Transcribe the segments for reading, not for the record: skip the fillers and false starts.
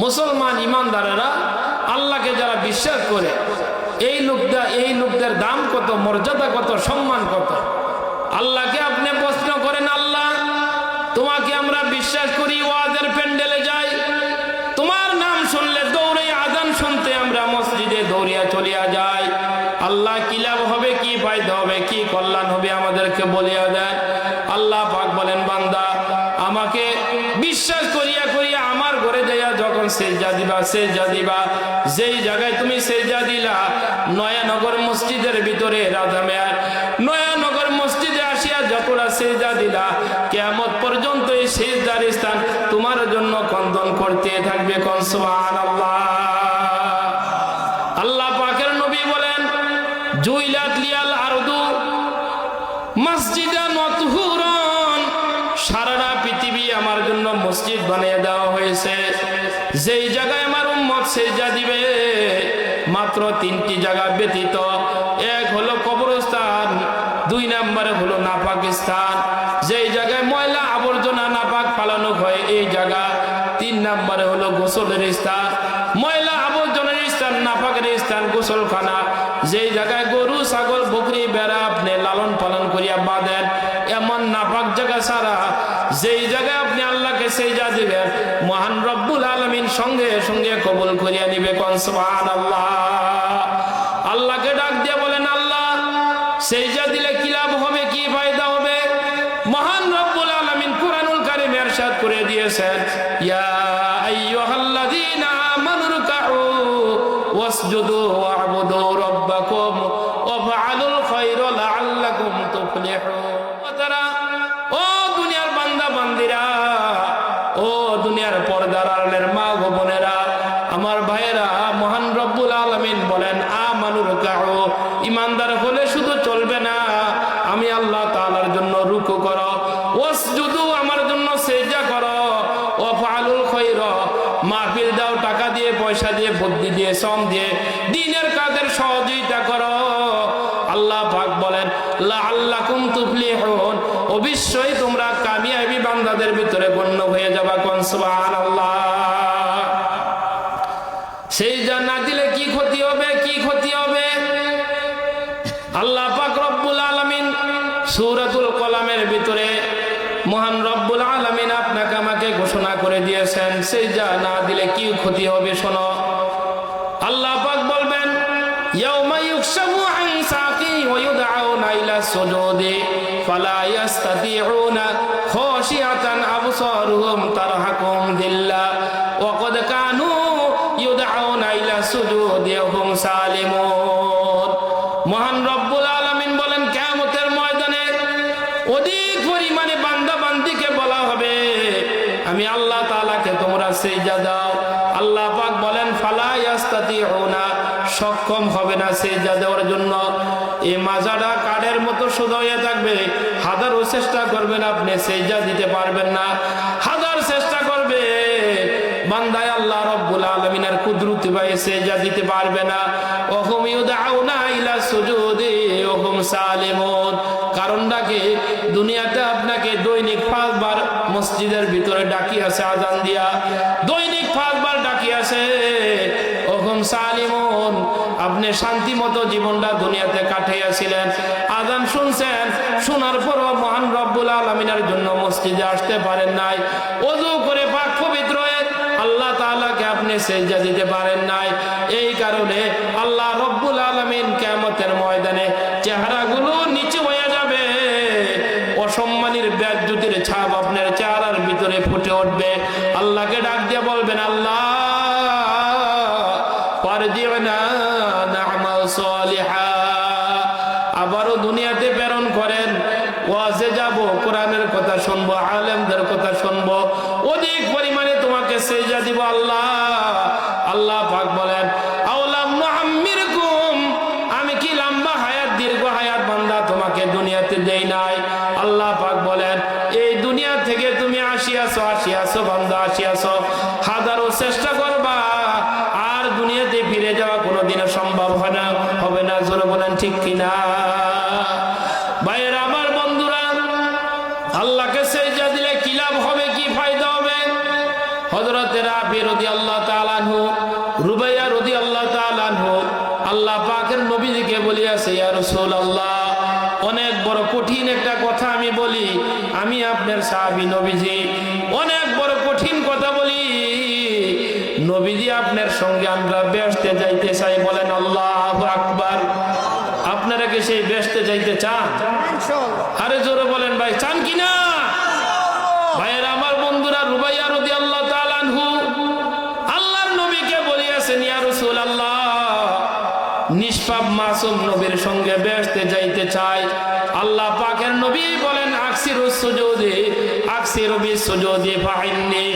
মুসলমান ইমানদারেরা আল্লাহকে যারা বিশ্বাস করে এই লোকদের দাম কত, মর্যাদা কত, সম্মান কত। আল্লাহকে আপনি প্রশ্ন করেন, আল্লাহ তোমাকে আমরা বিশ্বাস করি, ওয়াজের প্যান্ডেলে যাই, তোমার নাম শুনলে দৌড়ে আজান শুনতে আমরা মসজিদে দৌড়িয়া চলিয়া যাই। আল্লাহ কি লাভ হবে, কি ফায়দা হবে, কি কল্যাণ হবে আমাদেরকে বলিয়া দেয়। আল্লাহ পাক বলেন, বান্দা আমাকে বিশ্বাস করিয়া করিয়া আমার ঘরে যাইয়া যখন সেজদা দিবা, যেই জায়গায় তুমি সেজদা দিলা, নয়ানগর মসজিদের ভিতরে রাজা মেয়ার নয়ানগর মসজিদে আসিয়া যতটা সেজদা দিলা, কিয়ামত পর্যন্ত এই সেজদার স্থান তোমার জন্য কন্দন করতে থাকবে। কোন সুবহানাল্লাহ। আল্লাহ পাকের নবী বলেন, জুইলাত লিয়াল আরদু মসজিদান ওয়া তুহুরান, সারা পৃথিবী আমার জন্য মসজিদ বানিয়ে দেওয়া হয়েছে। যেই জায়গায় আমার উম্মত সেজদা দিবে মাত্র 3টি জায়গা ব্যতীত, এক হলো কবরস্থান, 2 নম্বরে হলো নাপাক স্থান, যেই জায়গায় ময়লা আবর্জনা নাপাক ফালানো হয় এই জায়গা, 3 নম্বরে হলো গোসলের স্থান, ময়লা আবর্জনার স্থান, নাপাকের স্থান গোসলখানা, যেই জায়গায় গরু ছাগল বকরি বেড়া আপনি লালন পালন করিয়া বাঁধেন, এমন নাপাক জায়গা ছাড়া যেই জায়গায় আপনি আল্লাহকে সেজদা দিবেন, মহান রব্বুল আলামিন সঙ্গে সঙ্গে কবুল করিয়া নিবে। কোন সুবহানাল্লাহ। আল্লাহকে ডাক দিয়ে বলেন, আল্লাহ সেজদা দিলে কি লাভ হবে, কি ফায়দা হবে? মহান রব্বুল আলামিন কুরআনুল কারীমে ইরশাদ করে দিয়েছেন, ইয়া আইয়ুহাল্লাযীনা আমানু রুকউ ওয়াসজুদু ওয়া'বুদু রাব্বাকুম ওয়াফআলুল খায়রা লাআল্লাকুম তুফলিহুন। ও দুনিয়ার বান্দা বান্দিরা, ও দুনিয়ার পর্দার আড়ালের মা ও বোনেরা, আমার ভাইয়েরা, মহান রব্বুল আলামিন বলেন, আমানু রুকউ, ইমানদার হলে শুধু চলবে না, আমি আল্লাহ তাআলার জন্য রুকু করো, ওয়াসজুদু, আমার জন্য সিজদা করো, ওয়াফআলুল খায়রা, মাহফিল দাও, টাকা দিয়ে, পয়সা দিয়ে, বুদ্ধি দিয়ে, শ্রম দিয়ে, দ্বীনের কাজের সহযোগিতা করো। আল্লাহ পাক বলেন, লাআল্লাকুম তুফলিহুন, অবশ্যই তোমরা কামিয়াবি বান্দাদের ভিতরে গণ্য হয়ে যাবা। কোন সুবহানাল্লাহ। সেজদা না দিলে কি ক্ষতি হবে, কি ক্ষতি হবে? আল্লাহ পাক রব্বুল আলামিন সূরাতুল কলামের ভিতরে মহান রব্বুল আলামিন আপনাকে আমাকে ঘোষণা করে দিয়েছেন, সেজদা না দিলে কি ক্ষতি হবে। শোনো, আল্লাহ পাক বলবেন, ইয়াউমা ইউকশাফু আন সাকি ওয়া ইউদআউনা ইলা সুজুদি ফালা ইস্তাতিউনা খাশিয়াতান আবসারুহুম তারহাকুম দিল্লাহ ওয়া ক্বাদ কানু ইউদআউনা ইলা সুজুদি ওয়া হুম সালিমুন। মহান রব্বুল আলামিন বলেন, কিয়ামতের ময়দানে অধিক পরিমাণে বান্দা বান্দিকে বলা হবে, আমি আল্লাহ তাআলাকে তোমরা সিজদা দাও। আল্লাহ পাক বলেন, ফালা ইস্তাতিউনা, সক্ষম হবে না সিজদা দেওয়ার জন্য। এই মাজাটা কাঠের মতো সোজা হয়ে থাকবে, হাজারও চেষ্টা করবেন আপনি সিজদা দিতে পারবেন না, হাজার চেষ্টা করবে বান্দায় আল্লাহ রব্বুল আলামিনের কুদরতি ভাই সিজদা দিতে পারবে না। ওহুম ইউদআউনা ইলা সুজুদি ওয়া হুম সালিমুন। কারণটা কি? দুনিয়াতে আপনাকে দৈনিক 5 বার মসজিদের ভিতরে ডাকিয়াছে আজান দিয়া, দৈনিক 5 বার ডাকিয়াছে, ওহুম সালিমুন, আপনি শান্তি মতো জীবনটা দুনিয়াতে কাটাইয়াছিলেন, আজান শুনছেন, শোনার পরও মহান রব্বুল আলামিনের জন্য মসজিদে আসতে পারেন নাই, ওযু করে পাক পবিত্র হয়ে আল্লাহ তাআলাকে আপনি সিজদা দিতে পারেন নাই। এই কারণে আল্লাহ রব্বুল আলামিন কিয়ামতের ময়দানে চেহারাগুলো নিচু হয়ে যাবে, অসম্মানের বেজ্জতির ছাপ আপনার চেহারার ভিতরে ফুটে উঠবে। আল্লাহকে ডাক দিয়ে বলবেন, আল্লাহ ফারজি'না না'মাল সালিহা, আবারও দুনিয়াতে প্রেরণ করেন, ওয়াজে যাব, কোরআনের কথা শুনবো, আলেমদের কথা শুনবো, অধিক পরিমাণে তোমাকে সিজদা দিব। আল্লাহ পাক বলেন, আওলাম নুআম্মিরকুম, আমি কি লম্বা হায়াত, দীর্ঘ হায়াত বান্দা তোমাকে দুনিয়াতে দেই নাই? আল্লাহ পাক বলেন, এই দুনিয়া থেকে তুমি আসিয়াছো বান্দা, আসিয়াছো, হাজারো চেষ্টা করবা, আর দুনিয়াতে ফিরে যাওয়া কোনোদিনও সম্ভব হবে না। জোরে বলেন ঠিক কিনা? ভাইয়েরা আমার, বন্ধুরা, আল্লাহকে সিজদা দিলে কি লাভ হবে, কি ফায়দা হবে? হযরতের সাহাবী রাদিয়াল্লাহু তাআলা আনহু রুবাইয়া রাদিয়াল্লাহু তাআলা আনহু আল্লাহ পাকের নবীজিকে বলিয়াছে, ইয়া রাসূলুল্লাহ, অনেক বড় কঠিন একটা কথা আমি বলি, আমি আপনার সাহাবী নবীজি, অনেক বড় কঠিন কথা বলি নবীজি, আপনার সঙ্গে আমরা বেহেশতে যাইতে চাই। বলেন আল্লাহু আকবার। আপনারা কি সেই বেহেশতে যাইতে চান? আরে জোরে বলেন ভাই, চান কিনা? ভাইয়েরা আমার, বন্ধুরা, রুবাইয়া রাদিয়াল্লাহু তাআলা আনহু আল্লাহর নবীকে বলিয়াছেন, ইয়া রাসূলুল্লাহ, নিষ্পাপ মাসুম নবীর সঙ্গে বেহেশতে যাইতে চাই। আল্লাহ পাকের নবী বলেন, আকসিরুস সুজুদি আকসিরু বিস সুজুদি ফাইন্নি,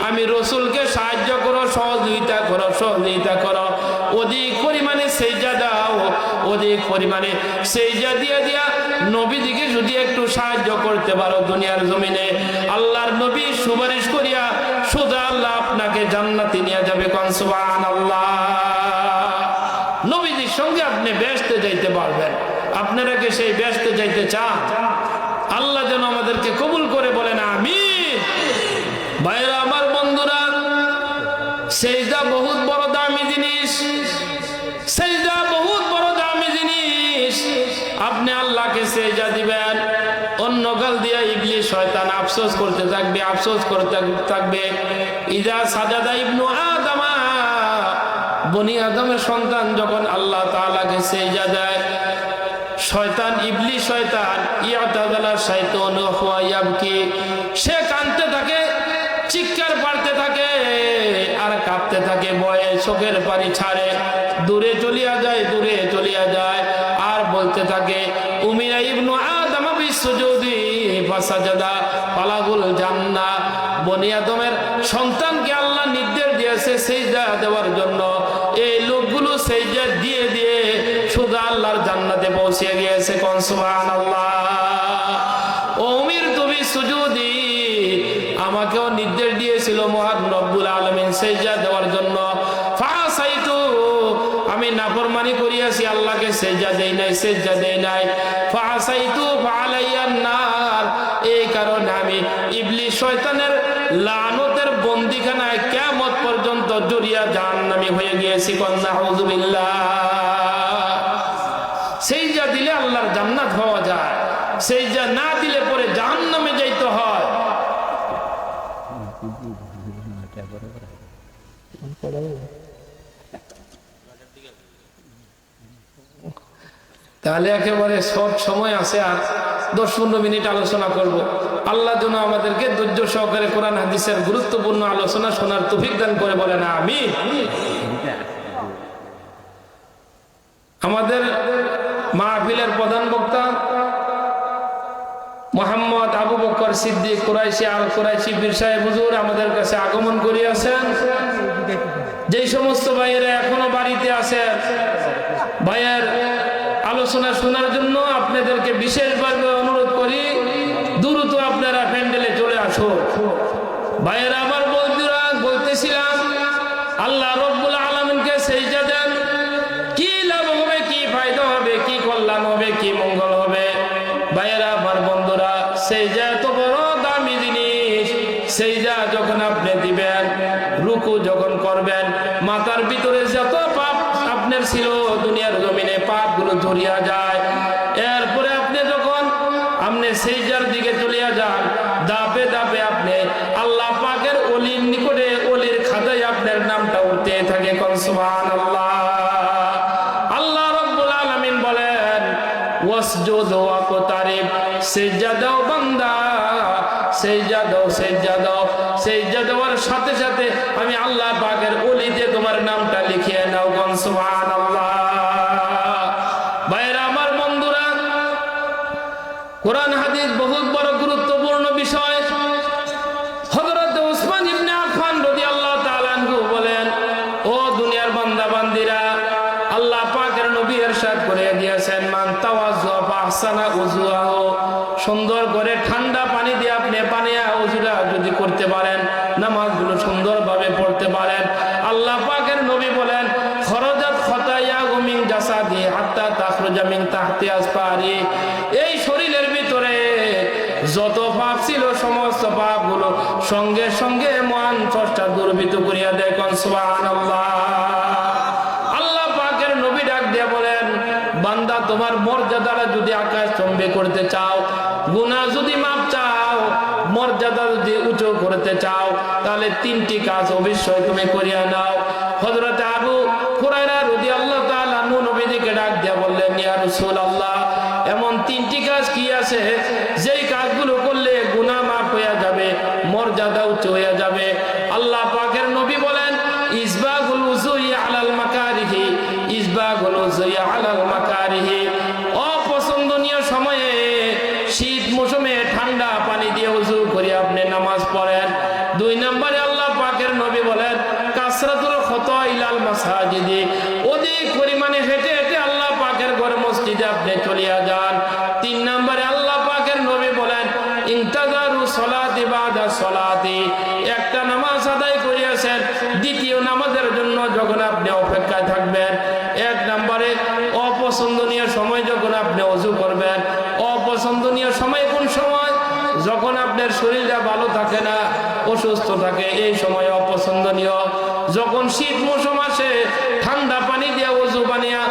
আমি রাসূলকে সাহায্য করো, সহযোগিতা করো, সহযোগিতা করো, অধিক পরিমাণে সেজদা দাও, অধিক পরিমাণে সেজদা দিয়া দিয়া নবীজিকে যদি একটু সাহায্য করতে পারো দুনিয়ার জমিনে, আল্লাহর নবী সুপারিশ করিয়া সোজা আল্লাহ আপনাকে জান্নাতে নিয়ে যাবে। কোন সুবহানাল্লাহ। নবীজির সঙ্গে আপনি বেহেশতে যাইতে পারবেন। আপনারা কি সেই বেহেশতে যাইতে চান? আল্লাহ যেন আমাদেরকে কবুল করে, বলেন আমিন। ভাইরা আমার, বন্ধুরা, সেজদা বহুত বড় দামি জিনিস, সেজদা বহুত বড় দামি জিনিস। আপনি আল্লাহকে সেজদা দিবেন, অন্য গাল দিয়া ইবলিস শয়তান আফসোস করতে থাকবে, আফসোস করতে থাকবে। ইজা সাজাদা ইবনু আদমা, বনি আদমের সন্তান যখন আল্লাহ তাআলাকে সেজদা দেয়, শয়তান, ইবলিস শয়তান, ইয়াতাযালা শাইতানু ওয়া ইয়াবকি, সে কাঁদতে থাকে, চিৎকার পাড়তে থাকে আর কাঁপতে থাকে, ভয়ে চোখের পানি ছাড়ে, দূরে চলিয়া যায়, দূরে চলিয়া যায়, আর বলতে থাকে, উমিরা ইবনু আদম বিসুজুদি ফাসাজাদা ফালাহুল জান্নাহ। বনি আদমের সন্তানকে আল্লাহ নির্দেশ দিয়েছে সেজদা দেওয়ার জন্য, এই লোকগুলো সেজদা দিয়ে দিয়ে সোজা আল্লাহর জান্নাতে পৌঁছে গিয়েছে। কোন সুবহানাল্লাহ। উমিরতু বিসুজুদি, আমাকেও নির্দেশ দিয়েছিল মহান রব্বুল আলামিন সেজদা দেওয়ার জন্য, ফাসাইতু, আমি নাফরমানি করিয়াছি, আল্লাহকে সেজদা দেই নাই, সেজদা দেই নাই, ফাসাইতু ফালাইয়ান নার, এই কারণে আমি ইবলিস শয়তানের লানতের বন্দিখানায় কিয়ামত পর্যন্ত জড়িয়া জাহান্নামী হয়ে গিয়েছি। কোন নাউযুবিল্লাহ। সেজদা দিলে আল্লাহর জান্নাত পাওয়া যায়, সেজদা না দিলে পরে জাহান্নামে যাইতে হয়। তাহলে একেবারে শর্ট সময় আছে, আর 10-15 মিনিট আলোচনা করব। আল্লাহ যেন আমাদেরকে ধৈর্য সহকারে কোরআন হাদিসের গুরুত্বপূর্ণ আলোচনা শোনার তৌফিক দান করে, বলেন আমিন। আমাদের মাহফিলের প্রধান বক্তা মোহাম্মদ আবু বকর সিদ্দিক কুরাইশি আল কুরাইশি পীর সাহেব হুজুর আমাদের কাছে আগমন করিয়াছেন। যেই সমস্ত ভাইয়েরা এখনো বাড়িতে আছেন, ভাইয়ের আলোচনা শোনার জন্য আপনাদেরকে বিশেষভাবে অনুরোধ করি, দ্রুত আপনারা প্যান্ডেলে চলে আসুন। ভাইয়েরা আমার, বন্ধুরা, বলতেছিলাম, আল্লাহ রব্বুল আলামিনকে সেজদা দেন, কি লাভ হবে, কি ফায়দা হবে, কি কল্যাণ হবে, কি মঙ্গল হবে। ভাইয়েরা আমার, বন্ধুরা, সেজদা এত বড় দামি জিনিস। সেজদা যখন আপনি দিবেন, রুকু যখন করবেন, মাথার ভিতরে যত পাপ আপনার ছিল দুনিয়ার জমিনে, পাপগুলো ঝরিয়া যায়। এরপরে আপনি যখন সেজদার দিকে চলিয়া যান, ধাপে ধাপে আপনি আল্লাহ পাকের ওলির নিকটে, ওলির খাতায় আপনার নামটা উঠতে থাকে। কোন সুবহানাল্লাহ। আল্লাহ রাব্বুল আলামিন বলেন, ওয়াসজুদ ওয়াকতারিব, সিজদা দাও বান্দা, সিজদা দাও, সিজদা দাও। সিজদা দেওয়ার সাথে সাথে আমি আল্লাহ পাকের ওলিতে তোমার নামটা লিখিয়ে নাও। কোন সুবহানাল্লাহ। ভাইরা আমার, বন্ধুরা, কোরআন হাদিস বহুত বড় গুরুত্বপূর্ণ বিষয়। হযরত উসমান ইবনে আফফান রাদিয়াল্লাহু তাআলা আনহু বলেন, ও দুনিয়ার বান্দা বান্দিরা, আল্লাহ পাকের নবী ইরশাদ করে দিয়েছেন, মান তাওয়াজ্জা ফাহসানা উযুহু, সুন্দর করে ঠান্ডা পানি দিয়ে আপনি পানিয়া ওযুটা যদি করতে পারেন, নামাজগুলো সুন্দরভাবে পড়তে পারেন, আল্লাহ পাকের নবী বলেন, খরজাত খতায়া করিয়া দেয়। কোন সুবহানাল্লাহ। আল্লাহ পাকের নবী ডাক দিয়ে বলেন, বান্দা তোমার মর্যাদাটা যদি আকাশ চম্বে করতে চাও, গুনাহ যদি মাপ চাও, মর্যাদা যদি উঁচু করতে চাও, তাহলে তিনটি কাজ অবশ্যই তুমি করিয়া নাও। হযরত আবু হুরায়রা রাদিয়াল্লাহু তাআলা আনহু নবীকে ডাক দিয়ে বললেন, ইয়া রাসূলুল্লাহ, এমন তিনটি কাজ কি আছে যেই কাজগুলো করলে গুনাহ মাফ হয়ে যাবে, মর্যাদা উচ্চ হয়ে যাবে? আল্লাহ পাকের নবী বলেন, ইসবাগুল উযুই আলাল মাকারিহি, ইসবাগুল উযুই আলাল মাকারিহি। অপছন্দনীয় সময়ে, শীত মৌসুমে ঠান্ডা পানি দিয়ে ওযু করে আপনি নামাজ পড়েন। 2 নম্বরে আল্লাহ পাকের নবী বলেন, কাসরাতুল খতা ইলাল মাসাজিদি, অধিক পরিমাণে হেঁটে হেঁটে আল্লাহ পাকের ঘর মসজিদে আপনি চলিয়া যান। 3 নম্বরে আল্লাহ পাকের নবী বলেন, ইন্তাজারু সলাতি বাদা সলাতি, একটা নামাজ আদায় করিয়াছেন, দ্বিতীয় নামাজের জন্য যখন আপনি অপেক্ষায় থাকবেন। 1 নম্বরে অপছন্দনীয় সময় যখন আপনি ওযু করবেন। অপছন্দনীয় সময় কোন সময়? যখন আপনার শরীরটা ভালো থাকে না, অসুস্থ থাকে, এই সময় অপছন্দনীয়। যখন শীত মৌসুম আসে, ঠান্ডা পানি দিয়ে ওযু বানিয়া